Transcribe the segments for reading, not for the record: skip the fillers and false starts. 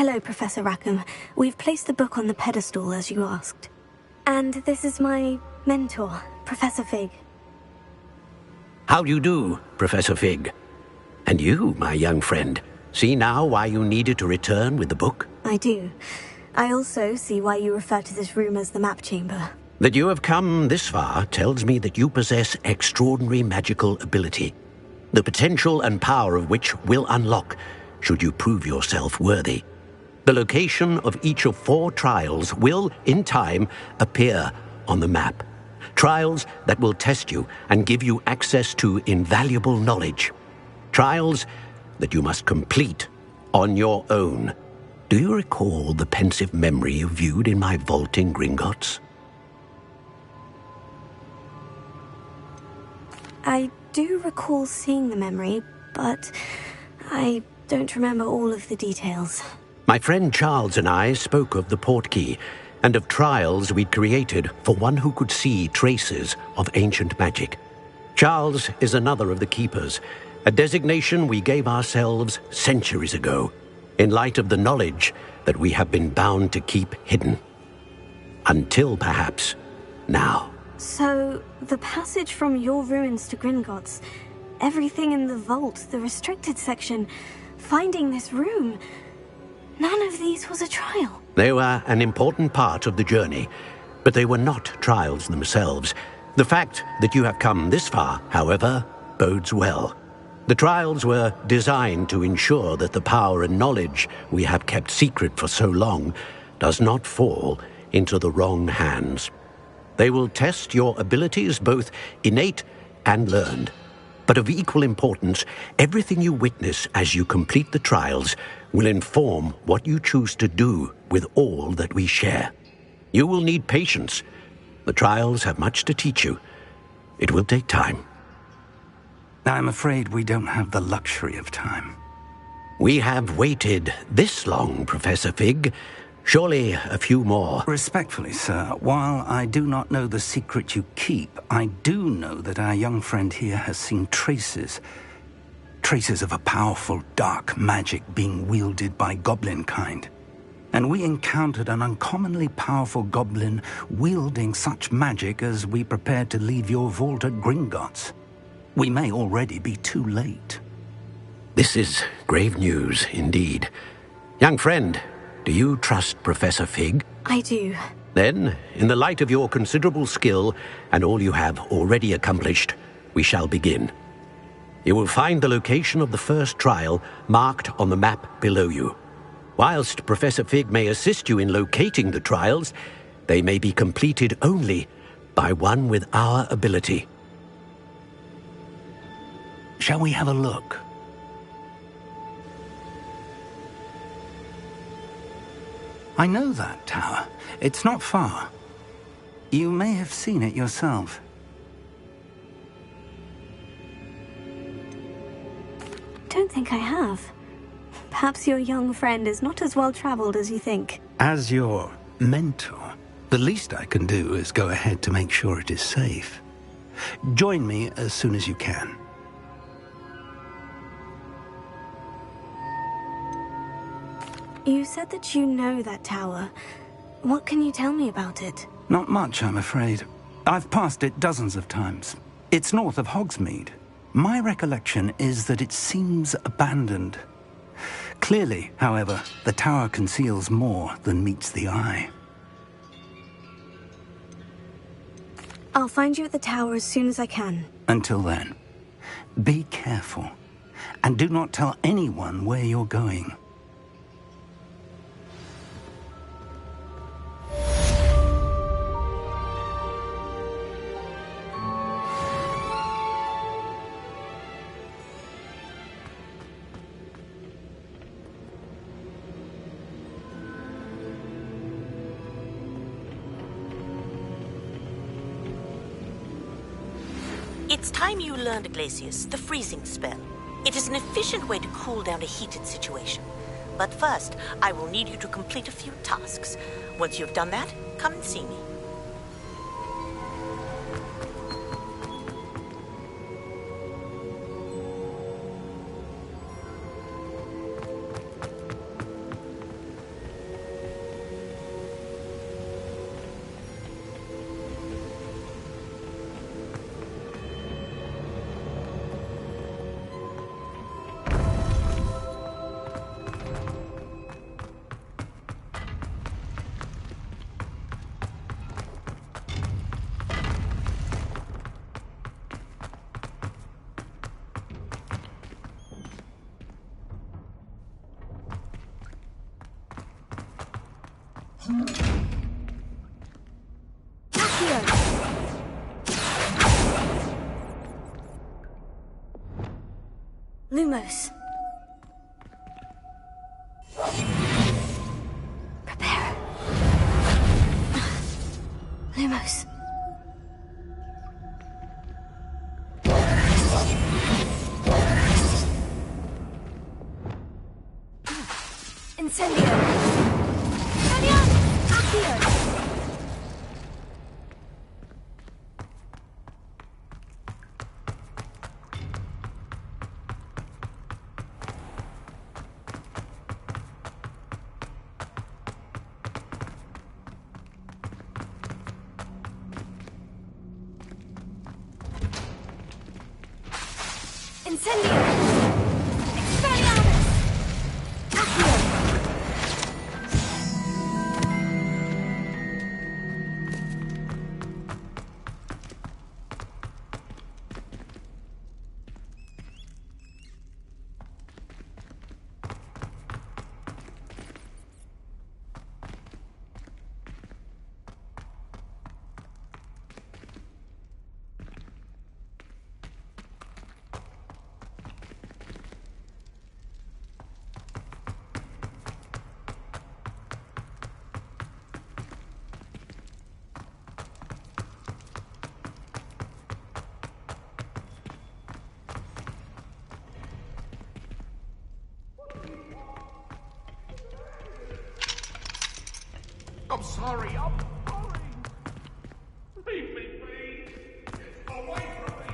Hello, Professor Rackham. We've placed the book on the pedestal, as you asked. And this is my mentor, Professor Fig. How do you do, Professor Fig? And you, my young friend, see now why you needed to return with the book? I do. I also see why you refer to this room as the map chamber. That you have come this far tells me that you possess extraordinary magical ability, the potential and power of which will unlock should you prove yourself worthy. The location of each of 4 trials will, in time, appear on the map. Trials that will test you and give you access to invaluable knowledge. Trials that you must complete on your own. Do you recall the pensive memory you viewed in my vault in Gringotts? I do recall seeing the memory, but I don't remember all of the details. My friend Charles and I spoke of the portkey and of trials we'd created for one who could see traces of ancient magic. Charles is another of the keepers, a designation we gave ourselves centuries ago, in light of the knowledge that we have been bound to keep hidden. Until, perhaps, now. So, the passage from your ruins to Gringotts, everything in the vault, the restricted section, finding this room, none of these was a trial. They were an important part of the journey, but they were not trials themselves. The fact that you have come this far, however, bodes well. The trials were designed to ensure that the power and knowledge we have kept secret for so long does not fall into the wrong hands. They will test your abilities, both innate and learned. But of equal importance, everything you witness as you complete the trials will inform what you choose to do with all that we share. You will need patience. The trials have much to teach you. It will take time. I'm afraid we don't have the luxury of time. We have waited this long, Professor Fig. Surely a few more. Respectfully, sir, while I do not know the secret you keep, I do know that our young friend here has seen traces of a powerful dark magic being wielded by goblin kind. And we encountered an uncommonly powerful goblin wielding such magic as we prepared to leave your vault at Gringotts. We may already be too late. This is grave news indeed. Young friend, do you trust Professor Fig? I do. Then, in the light of your considerable skill and all you have already accomplished, we shall begin. You will find the location of the first trial marked on the map below you. Whilst Professor Fig may assist you in locating the trials, they may be completed only by one with our ability. Shall we have a look? I know that tower. It's not far. You may have seen it yourself. Don't think I have. Perhaps your young friend is not as well-traveled as you think. As your mentor, the least I can do is go ahead to make sure it is safe. Join me as soon as you can. You said that you know that tower. What can you tell me about it? Not much, I'm afraid. I've passed it dozens of times. It's north of Hogsmeade. My recollection is that it seems abandoned. Clearly, however, the tower conceals more than meets the eye. I'll find you at the tower as soon as I can. Until then, be careful, and do not tell anyone where you're going. It's time you learned, Glacius, the freezing spell. It is an efficient way to cool down a heated situation. But first, I will need you to complete a few tasks. Once you've done that, come and see me. Lumos. Prepare. Lumos. Incendio. Incendio. Accio. Incendio! Expelliarmus! Accio! I'm sorry. Leave me, please. Away from me.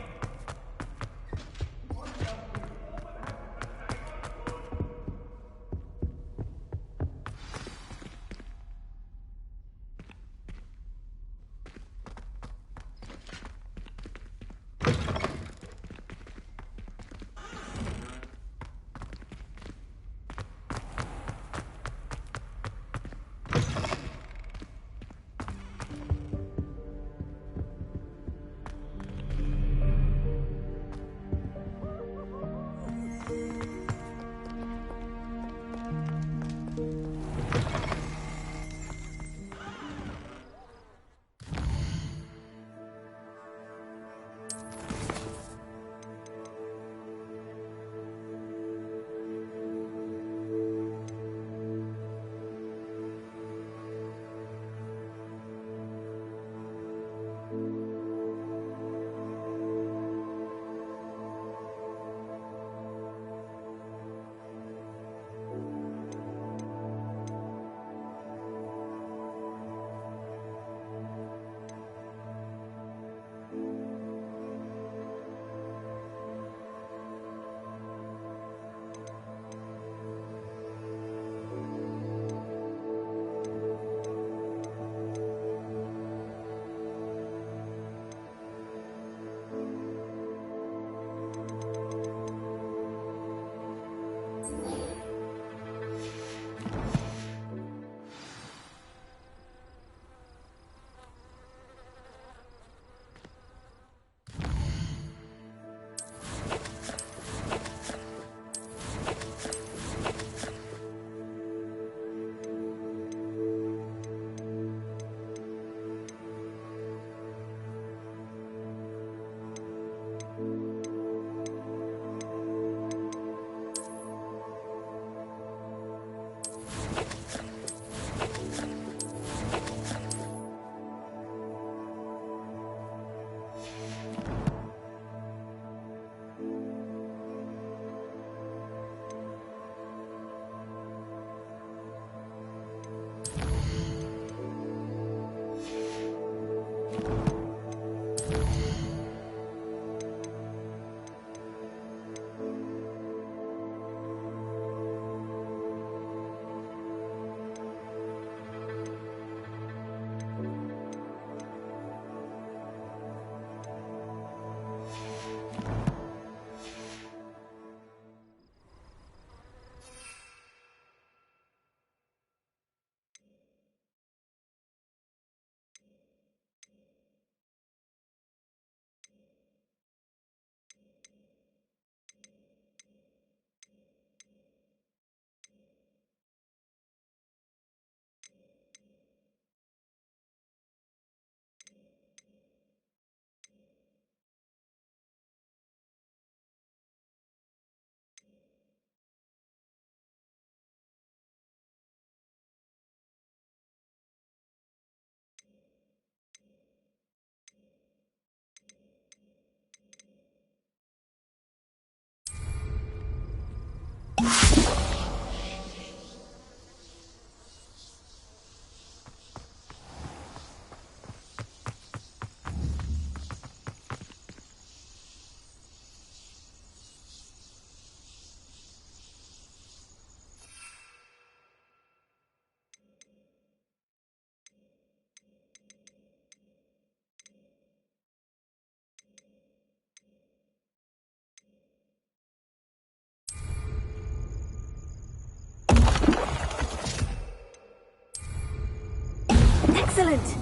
Excellent!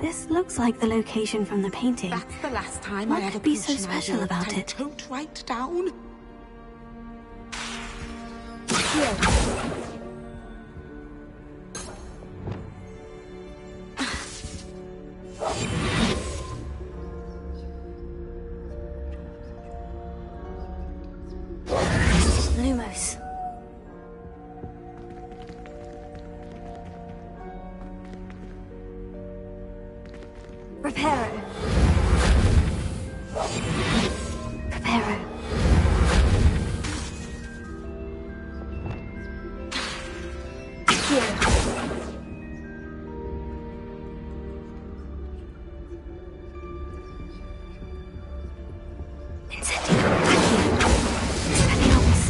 This looks like the location from the painting. That's the last time What I had a could be so potion special idea about that I it? don't write down. Lumos. Reparo. Reparo. Here. Incendio. Accio. Expelliarmus.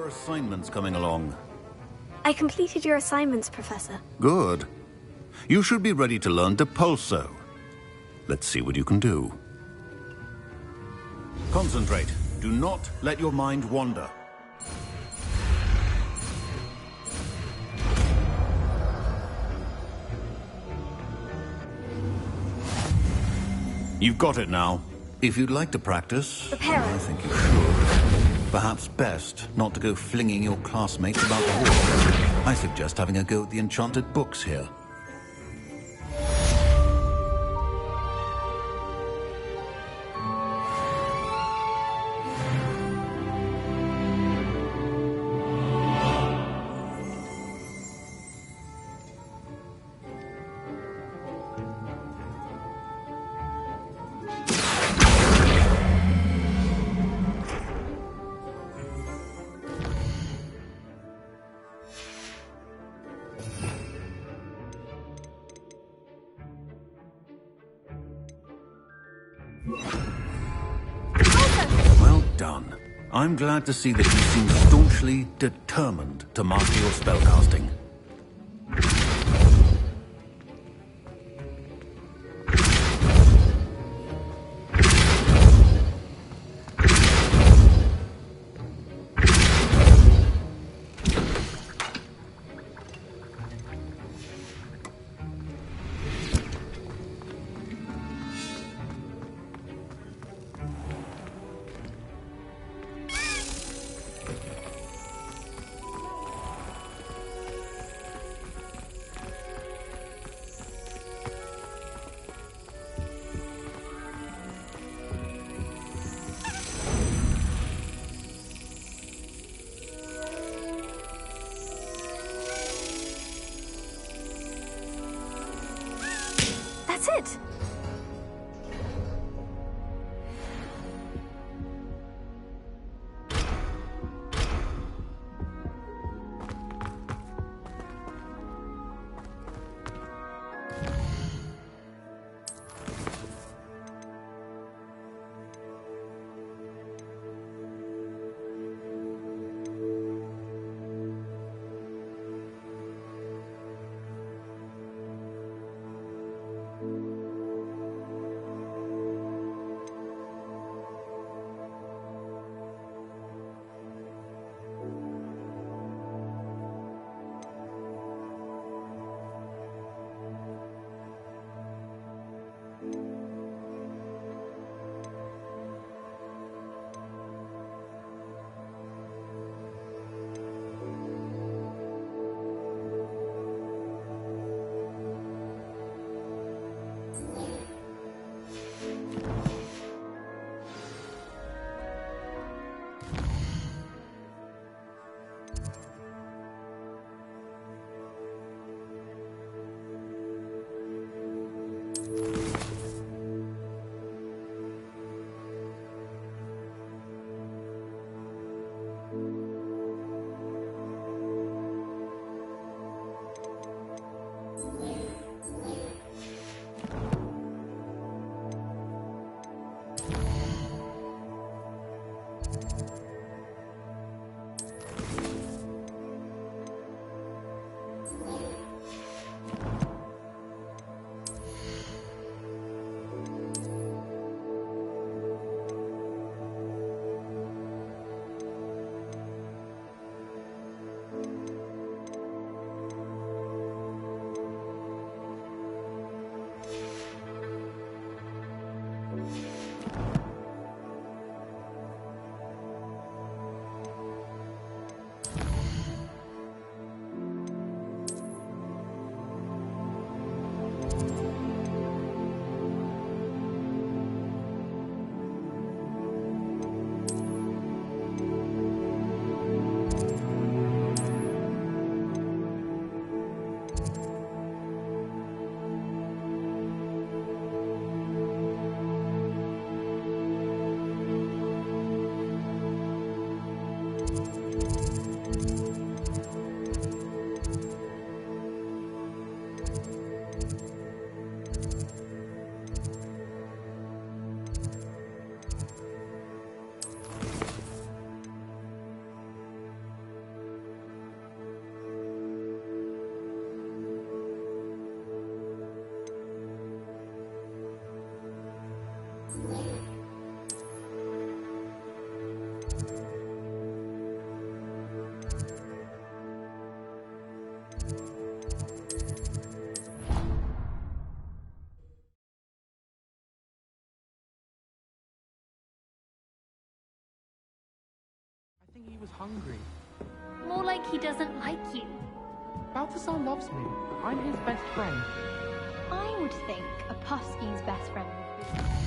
your assignments coming along? I completed your assignments, Professor. Good. You should be ready to learn Depulso. Let's see what you can do. Concentrate. Do not let your mind wander. You've got it now. If you'd like to practice, Prepare. I think you should. Perhaps best not to go flinging your classmates about the hall. I suggest having a go at the enchanted books here. Well done. I'm glad to see that you seem staunchly determined to master your spellcasting. I think he was hungry. More like he doesn't like you. Balthazar loves me. I'm his best friend. I would think a Puffske's best friend would be.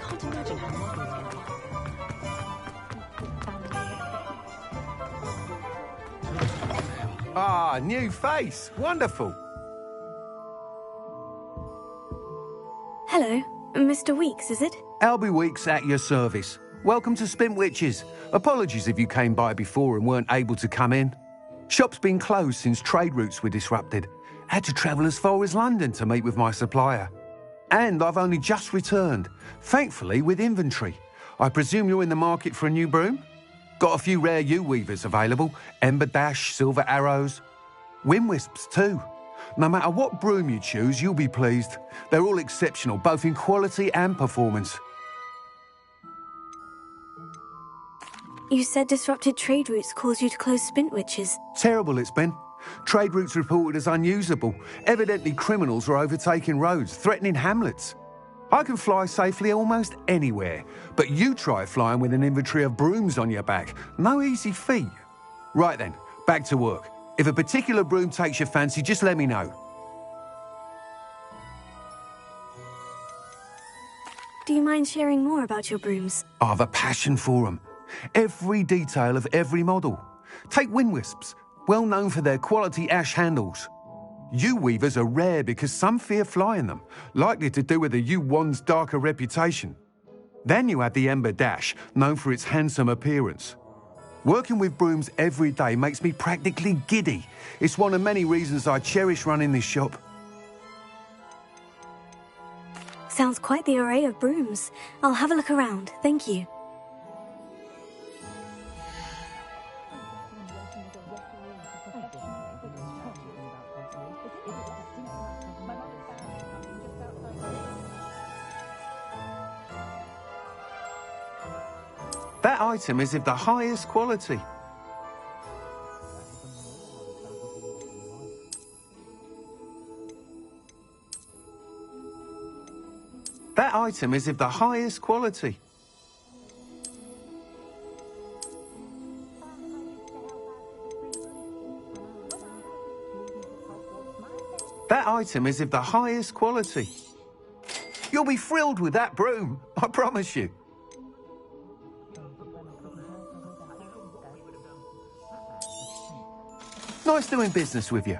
Can't imagine how modern they are. Ah, new face. Wonderful. Hello, Mr. Weeks, is it? Albie Weeks at your service. Welcome to Spintwitches. Apologies if you came by before and weren't able to come in. Shop's been closed since trade routes were disrupted. Had to travel as far as London to meet with my supplier. And I've only just returned, thankfully with inventory. I presume you're in the market for a new broom? Got a few rare U-weavers available, Ember Dash, Silver Arrows, Wind Wisps too. No matter what broom you choose, you'll be pleased. They're all exceptional, both in quality and performance. You said disrupted trade routes caused you to close Spintwitches. Terrible it's been. Trade routes reported as unusable. Evidently criminals are overtaking roads, threatening hamlets. I can fly safely almost anywhere, but you try flying with an inventory of brooms on your back. No easy feat. Right then, back to work. If a particular broom takes your fancy, just let me know. Do you mind sharing more about your brooms? I've a passion for them. Every detail of every model. Take wind wisps, well known for their quality ash handles. Yew weavers are rare because some fear flying them, likely to do with the yew wand's darker reputation. Then you have the Ember Dash, known for its handsome appearance. Working with brooms every day makes me practically giddy. It's one of many reasons I cherish running this shop. Sounds quite the array of brooms. I'll have a look around, thank you. That item is of the highest quality. That item is of the highest quality. That item is of the highest quality. You'll be thrilled with that broom, I promise you. Nice doing business with you.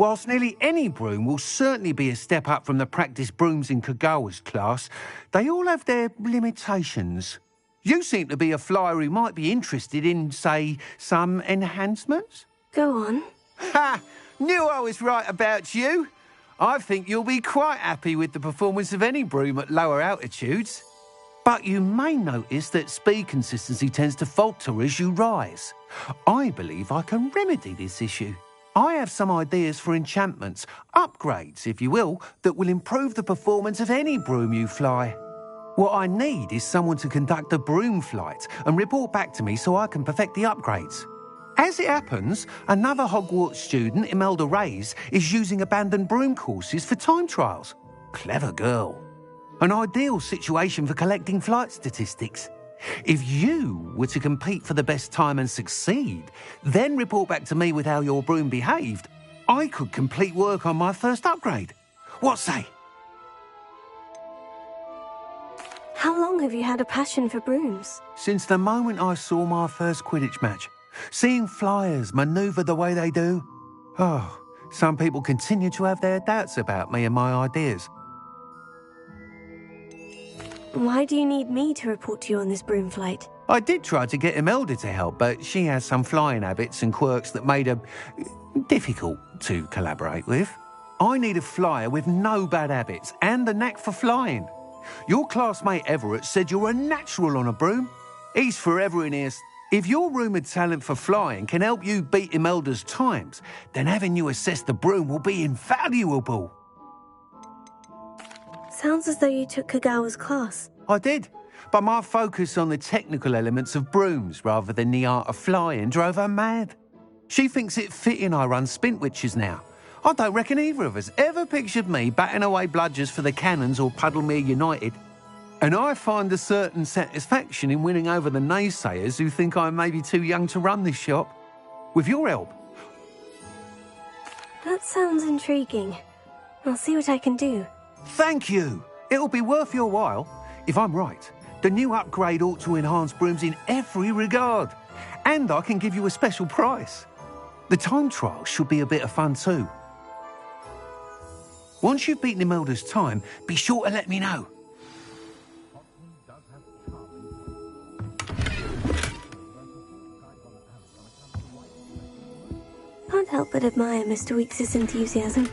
Whilst nearly any broom will certainly be a step up from the practice brooms in Kagawa's class, they all have their limitations. You seem to be a flyer who might be interested in, say, some enhancements? Go on. Ha! Knew I was right about you. I think you'll be quite happy with the performance of any broom at lower altitudes. But you may notice that speed consistency tends to falter as you rise. I believe I can remedy this issue. I have some ideas for enchantments, upgrades, if you will, that will improve the performance of any broom you fly. What I need is someone to conduct a broom flight and report back to me so I can perfect the upgrades. As it happens, another Hogwarts student, Imelda Reyes, is using abandoned broom courses for time trials. Clever girl. An ideal situation for collecting flight statistics. If you were to compete for the best time and succeed, then report back to me with how your broom behaved, I could complete work on my first upgrade. What say? How long have you had a passion for brooms? Since the moment I saw my first Quidditch match. Seeing flyers manoeuvre the way they do. Oh, some people continue to have their doubts about me and my ideas. Why do you need me to report to you on this broom flight? I did try to get Imelda to help, but she has some flying habits and quirks that made her difficult to collaborate with. I need a flyer with no bad habits and the knack for flying. Your classmate Everett said you're a natural on a broom. He's forever in here. If your rumoured talent for flying can help you beat Imelda's times, then having you assess the broom will be invaluable. Sounds as though you took Kagawa's class. I did, but my focus on the technical elements of brooms rather than the art of flying drove her mad. She thinks it fitting I run Spintwitches now. I don't reckon either of us ever pictured me batting away bludgers for the Cannons or Puddlemere United. And I find a certain satisfaction in winning over the naysayers who think I'm maybe too young to run this shop. With your help. That sounds intriguing. I'll see what I can do. Thank you. It'll be worth your while. If I'm right, the new upgrade ought to enhance brooms in every regard. And I can give you a special price. The time trial should be a bit of fun too. Once you've beaten Imelda's time, be sure to let me know. Can't help but admire Mr. Weekes' enthusiasm.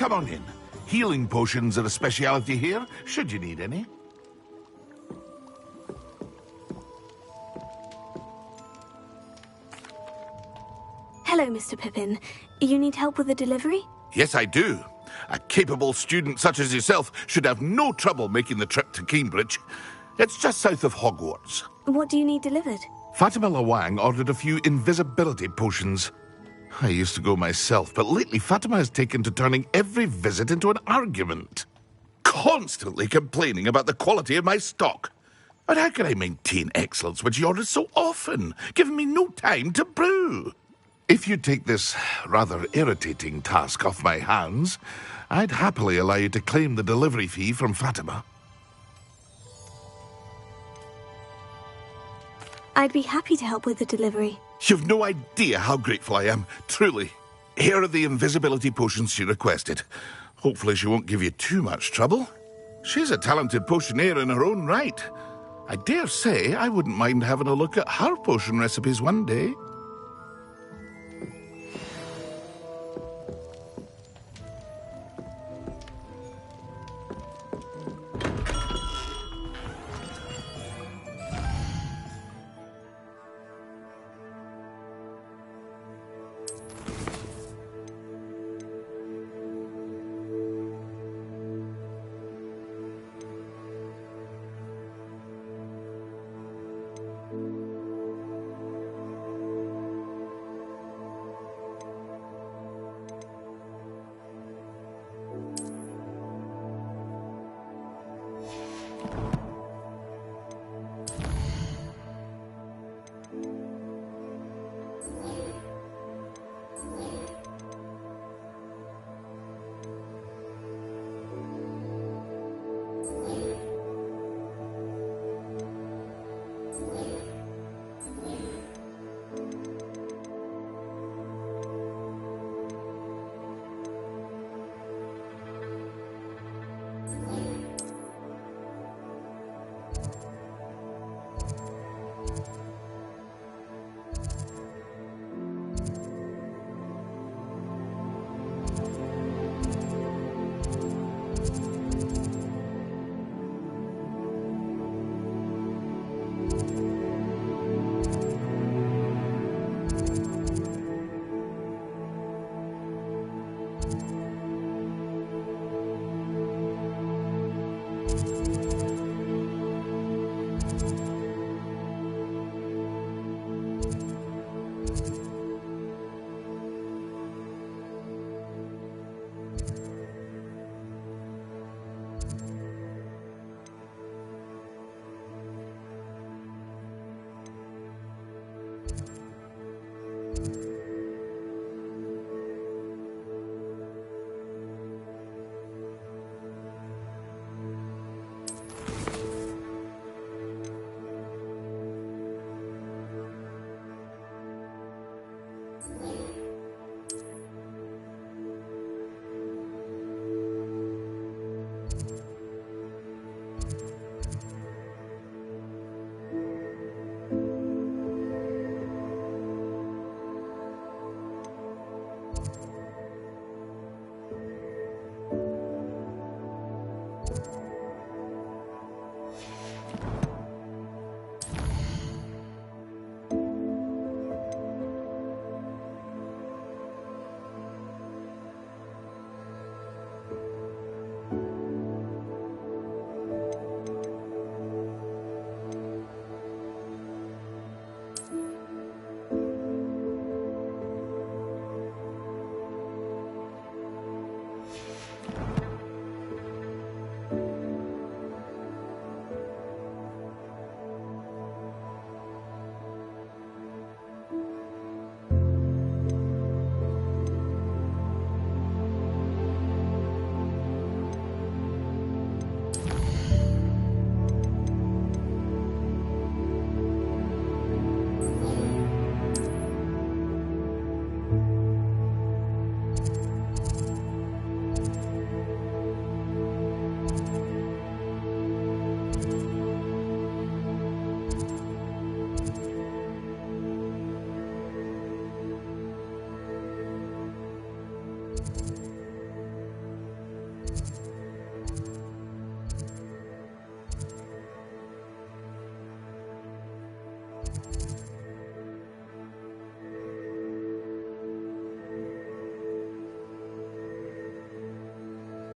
Come on in. Healing potions are a speciality here, should you need any. Hello, Mr. Pippin. You need help with a delivery? Yes, I do. A capable student such as yourself should have no trouble making the trip to Cambridge. It's just south of Hogwarts. What do you need delivered? Fatima Lawang ordered a few invisibility potions. I used to go myself, but lately Fatima has taken to turning every visit into an argument. Constantly complaining about the quality of my stock. But how can I maintain excellence when she orders so often, giving me no time to brew? If you take this rather irritating task off my hands, I'd happily allow you to claim the delivery fee from Fatima. I'd be happy to help with the delivery. You've no idea how grateful I am, truly. Here are the invisibility potions she requested. Hopefully she won't give you too much trouble. She's a talented potioneer in her own right. I dare say I wouldn't mind having a look at her potion recipes one day.